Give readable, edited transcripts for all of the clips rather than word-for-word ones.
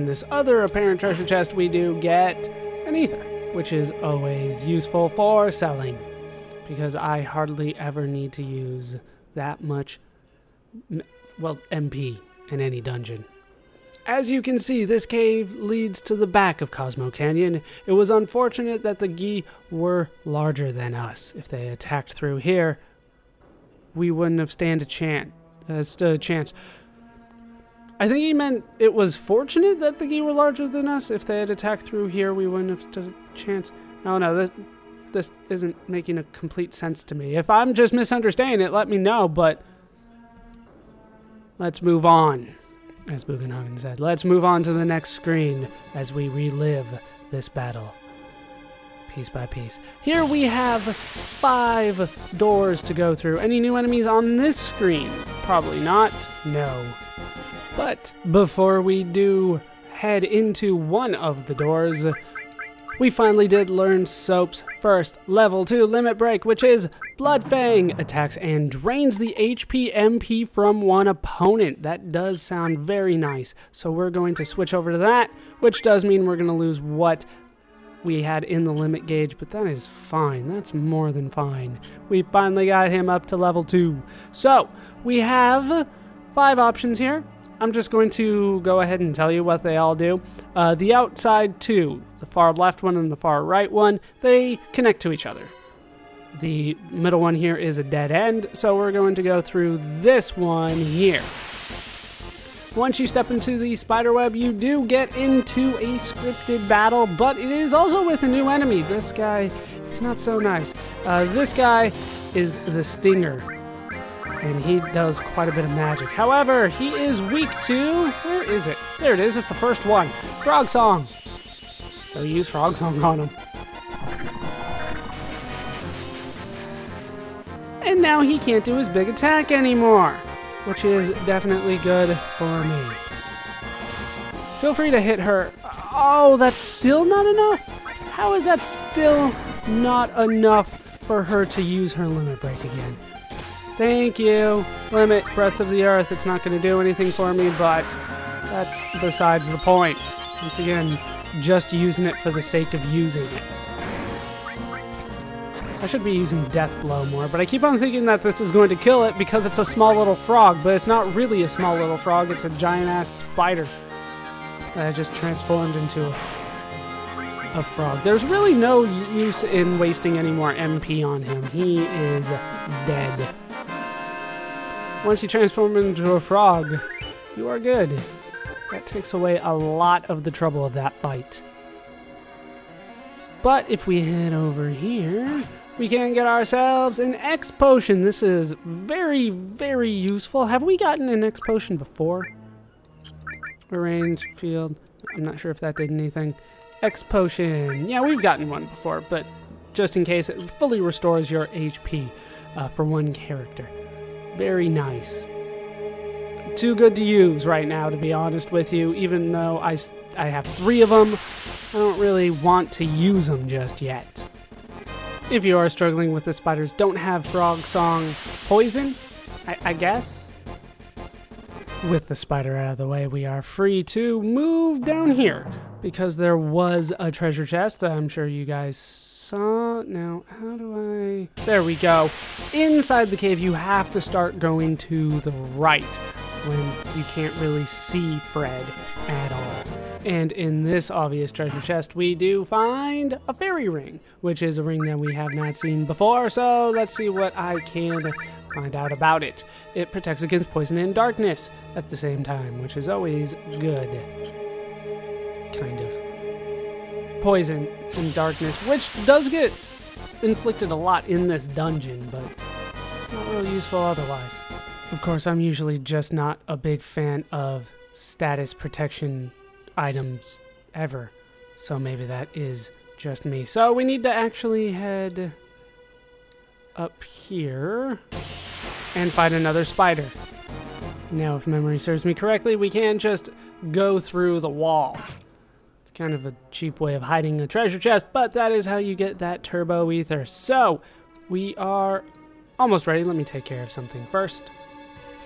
this other apparent treasure chest, we do get an ether, which is always useful for selling, because I hardly ever need to use that much, well, MP in any dungeon. As you can see, this cave leads to the back of Cosmo Canyon. It was unfortunate that the Gi were larger than us. If they attacked through here, we wouldn't have stood a chance. I think he meant it was fortunate that the Gi were larger than us. If they had attacked through here, we wouldn't have stood a chance. No, this isn't making a complete sense to me. If I'm just misunderstanding it, let me know, but let's move on. As Bugenhagen said, let's move on to the next screen as we relive this battle piece by piece. Here we have 5 doors to go through. Any new enemies on this screen? Probably not. No. But before we do head into one of the doors, we finally did learn Soap's first level 2 limit break, which is Blood Fang. Attacks and drains the HP MP from one opponent. That does sound very nice. So we're going to switch over to that, which does mean we're going to lose what we had in the limit gauge, but that is fine. That's more than fine. We finally got him up to level 2. So we have 5 options here. I'm just going to go ahead and tell you what they all do. The outside 2, the far left one and the far right one, they connect to each other. The middle one here is a dead end, so we're going to go through this one here. Once you step into the spiderweb, you do get into a scripted battle, but it is also with a new enemy. This guy is not so nice. This guy is the Stinger, and he does quite a bit of magic. However, he is weak to... Where is it? There it is. It's the first one. Frog Song. So use Frog Song on him. And now he can't do his big attack anymore, which is definitely good for me. Feel free to hit her. Oh, that's still not enough? How is that still not enough for her to use her limit break again? Thank you. Limit, Breath of the Earth. It's not going to do anything for me, but that's besides the point. Once again, just using it for the sake of using it. I should be using Death Blow more, but I keep on thinking that this is going to kill it because it's a small little frog, but it's not really a small little frog. It's a giant-ass spider that I just transformed into a frog. There's really no use in wasting any more MP on him. He is dead. Once you transform into a frog, you are good. That takes away a lot of the trouble of that fight. But if we head over here, we can get ourselves an X potion. This is very, very useful. Have we gotten an X potion before? Arrange field. I'm not sure if that did anything. X potion. Yeah, we've gotten one before, but just in case, it fully restores your HP for one character. Very nice. Too good to use right now, to be honest with you. Even though I have 3 of them, I don't really want to use them just yet. If you are struggling with the spiders, don't have Frog Song poison, I guess. With the spider out of the way, we are free to move down here, because there was a treasure chest that I'm sure you guys saw. Now, how do I... There we go. Inside the cave, you have to start going to the right, when you can't really see Fred at all. And in this obvious treasure chest, we do find a fairy ring, which is a ring that we have not seen before, so let's see what I can find out about it. It protects against poison and darkness at the same time, which is always good. Kind of. Poison and darkness, which does get inflicted a lot in this dungeon, but not really useful otherwise. Of course, I'm usually just not a big fan of status protection items ever, so maybe that is just me. So we need to actually head up here and find another spider. Now, if memory serves me correctly, we can just go through the wall. It's kind of a cheap way of hiding a treasure chest, but that is how you get that turbo ether. So we are almost ready. Let me take care of something first.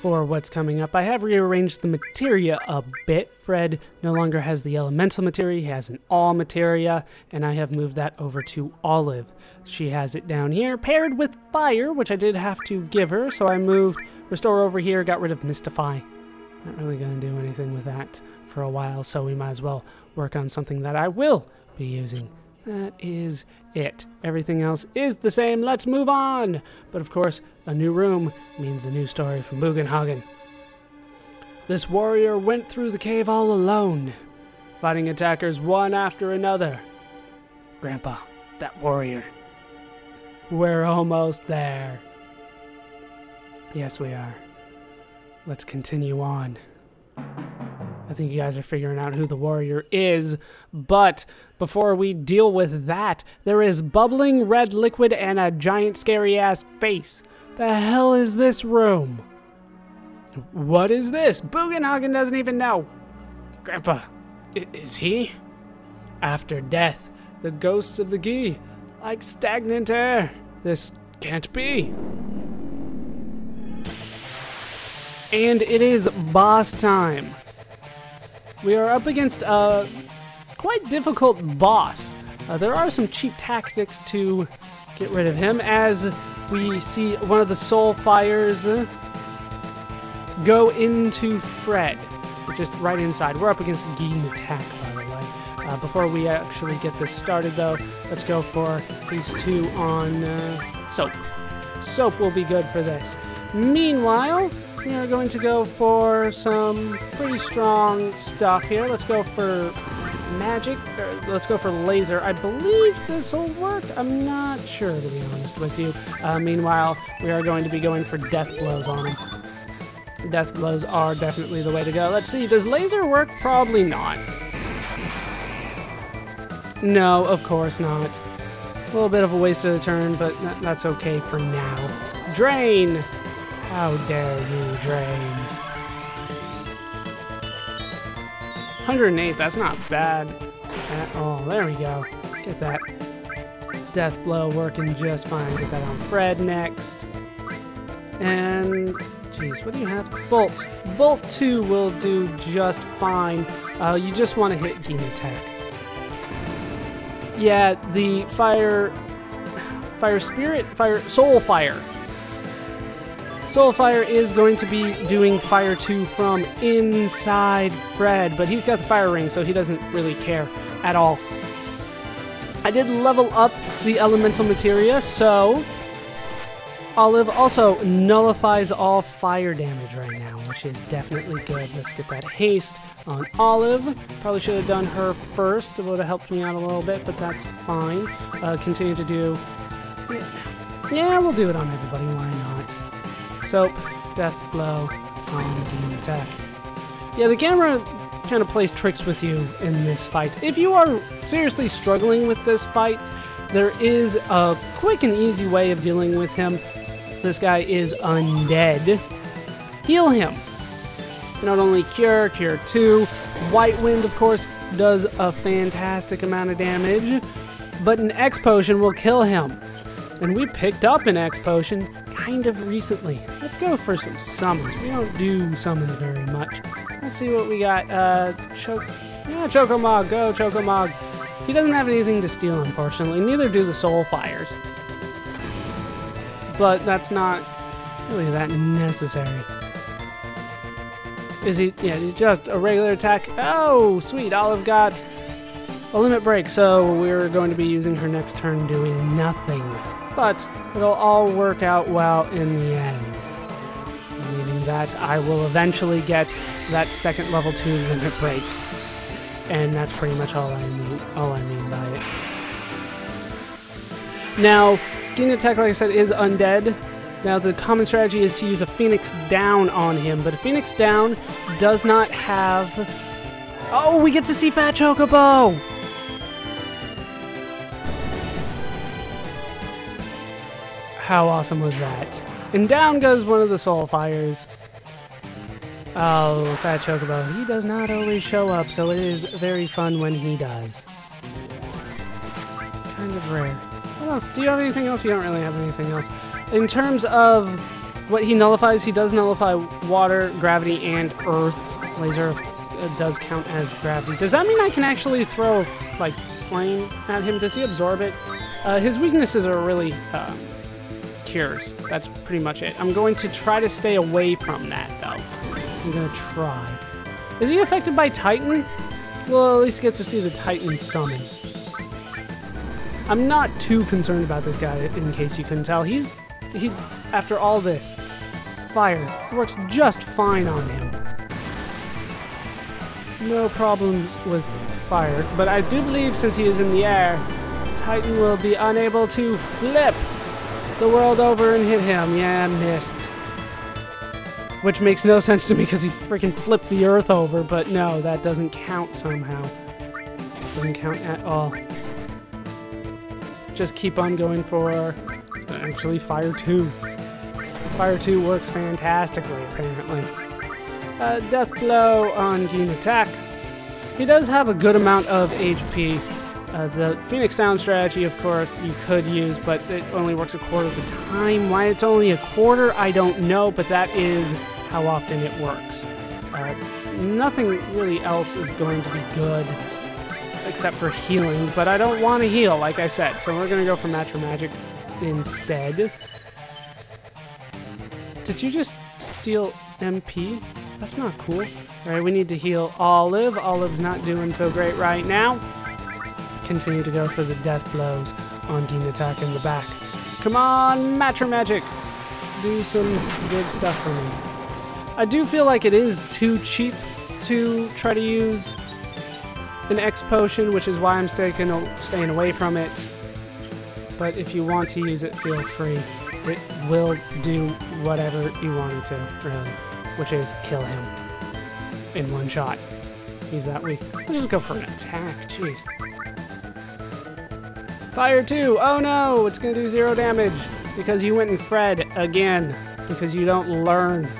for what's coming up. I have rearranged the materia a bit. Fred no longer has the elemental materia, he has an all materia, and I have moved that over to Olive. She has it down here, paired with fire, which I did have to give her, so I moved restore over here, got rid of mystify. Not really going to do anything with that for a while, so we might as well work on something that I will be using. That is it. Everything else is the same. Let's move on. But of course, a new room means a new story from Bugenhagen. This warrior went through the cave all alone, fighting attackers one after another. Grandpa, that warrior. We're almost there. Yes, we are. Let's continue on. I think you guys are figuring out who the warrior is, but before we deal with that, there is bubbling red liquid and a giant scary-ass face. The hell is this room? What is this? Bugenhagen doesn't even know. Grandpa, is he? After death, the ghosts of the Gi, like stagnant air. This can't be. And it is boss time. We are up against a quite difficult boss. There are some cheap tactics to get rid of him, as we see one of the soul fires go into Fred, just right inside. We're up against Gi and attack, by the way. Before we actually get this started, though, let's go for these two on soap. Soap will be good for this. Meanwhile, we are going to go for some pretty strong stuff here. Let's go for magic. Let's go for laser. I believe this will work. I'm not sure, to be honest with you. Meanwhile, we are going to be going for death blows on him. Death blows are definitely the way to go. Let's see. Does laser work? Probably not. No, of course not. A little bit of a waste of a turn, but that's okay for now. Drain! How dare you, drain. 108, that's not bad at all. There we go. Get that death blow working just fine. Get that on Fred next. And, jeez, what do you have? Bolt. Bolt 2 will do just fine. You just want to hit Gi attack. Yeah, the Soulfire is going to be doing Fire 2 from inside Fred, but he's got the fire ring, so he doesn't really care at all. I did level up the elemental materia, so Olive also nullifies all fire damage right now, which is definitely good. Let's get that haste on Olive. Probably should have done her first. It would have helped me out a little bit, but that's fine. Continue to do... Yeah, we'll do it on everybody. Why not? Soap, death blow, on Gi attack. Yeah, the camera kind of plays tricks with you in this fight. If you are seriously struggling with this fight, there is a quick and easy way of dealing with him. This guy is undead. Heal him. Not only cure 2. White Wind, of course, does a fantastic amount of damage, but an X potion will kill him. And we picked up an X potion kind of recently. Let's go for some summons. We don't do summons very much. Let's see what we got. Chocomog. Go, Chocomog. He doesn't have anything to steal, unfortunately. Neither do the Soul Fires. But that's not really that necessary. Is he? Yeah, he's just a regular attack. Oh, sweet. Olive got a limit break, so we're going to be using her next turn doing nothing. But it'll all work out well in the end. Meaning that I will eventually get that second level 2 limit break. And that's pretty much all I mean by it. Now, Gi and attack, like I said, is undead. Now, the common strategy is to use a Phoenix Down on him, but a Phoenix Down does not have... Oh, we get to see Fat Chocobo! How awesome was that? And down goes one of the Soul Fires. Oh, Fat Chocobo. He does not always show up, so it is very fun when he does. Kind of rare. What else? Do you have anything else? You don't really have anything else. In terms of what he nullifies, he does nullify water, gravity, and earth. Laser does count as gravity. Does that mean I can actually throw, like, flame at him? Does he absorb it? His weaknesses are really cures. That's pretty much it. I'm going to try to stay away from that, though. I'm going to try. Is he affected by Titan? We'll at least get to see the Titan summon. I'm not too concerned about this guy, in case you couldn't tell. He, after all this, fire works just fine on him. No problems with fire, but I do believe since he is in the air, Titan will be unable to flip the world over and hit him. Yeah, missed. Which makes no sense to me because he freaking flipped the earth over, but no, that doesn't count somehow. Doesn't count at all. Just keep on going for, actually, Fire 2. Fire 2 works fantastically, apparently. Death Blow on Gi and attack. He does have a good amount of HP. The Phoenix Down strategy, of course, you could use, but it only works a quarter of the time. Why it's only a quarter, I don't know, but that is how often it works. Nothing really else is going to be good except for healing, but I don't want to heal, like I said, so we're going to go for Natural Magic instead. Did you just steal MP? That's not cool. Alright, we need to heal Olive. Olive's not doing so great right now. Continue to go for the death blows on Gi and attack in the back. Come on, Natural Magic! Do some good stuff for me. I do feel like it is too cheap to try to use an X potion, which is why I'm staying away from it. But if you want to use it, feel free. It will do whatever you want it to, really. Which is kill him in one shot. He's that weak. Let's just go for an attack, jeez. Fire 2! Oh no! It's gonna do 0 damage because you went and Fred again. Because you don't learn.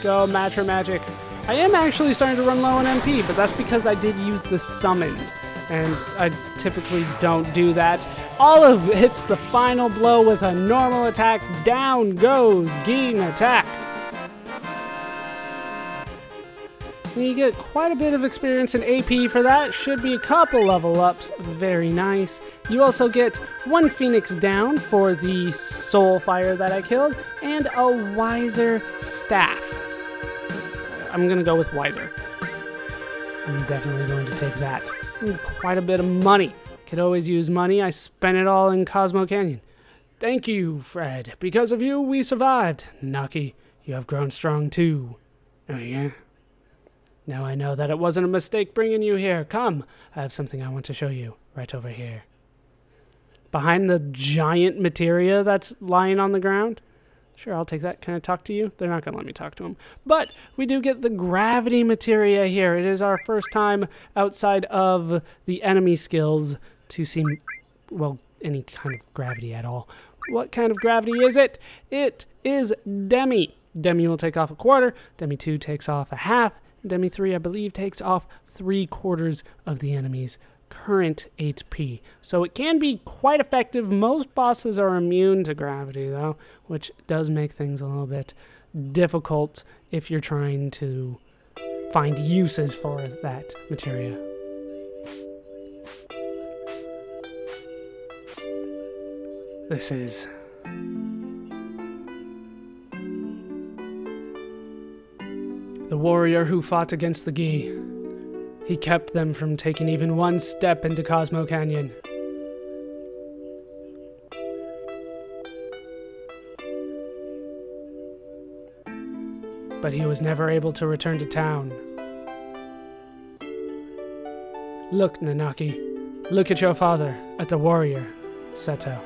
Go, Natural Magic. I am actually starting to run low on MP, but that's because I did use the summons. And I typically don't do that. Olive hits the final blow with a normal attack. Down goes Gi and attack. And you get quite a bit of experience in AP for that. Should be a couple level ups. Very nice. You also get 1 Phoenix down for the soul fire that I killed, and a Wiser staff. I'm gonna go with Wiser. I'm definitely going to take that. Quite a bit of money. Could always use money. I spent it all in Cosmo Canyon. Thank you, Fred. Because of you, we survived. Naki, you have grown strong too. Oh yeah? Now I know that it wasn't a mistake bringing you here. Come, I have something I want to show you. Right over here. Behind the giant materia that's lying on the ground? Sure, I'll take that. Can I talk to you? They're not going to let me talk to him. But we do get the gravity materia here. It is our first time outside of the enemy skills to see, well, any kind of gravity at all. What kind of gravity is it? It is Demi. Demi will take off a quarter. Demi 2 takes off a half. Demi 3, I believe, takes off 3/4 of the enemy's current HP. So it can be quite effective. Most bosses are immune to gravity, though, which does make things a little bit difficult if you're trying to find uses for that materia. This is the warrior who fought against the Gi. He kept them from taking even 1 step into Cosmo Canyon. But he was never able to return to town. Look, Nanaki. Look at your father, at the warrior, Seto.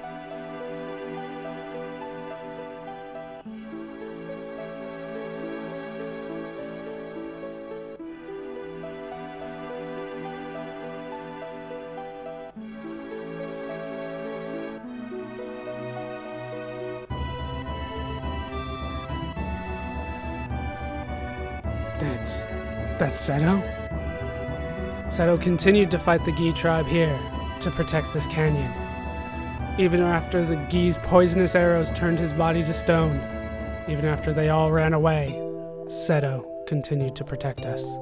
That's Seto? Seto continued to fight the Gi tribe here to protect this canyon. Even after the Gi's poisonous arrows turned his body to stone, even after they all ran away, Seto continued to protect us.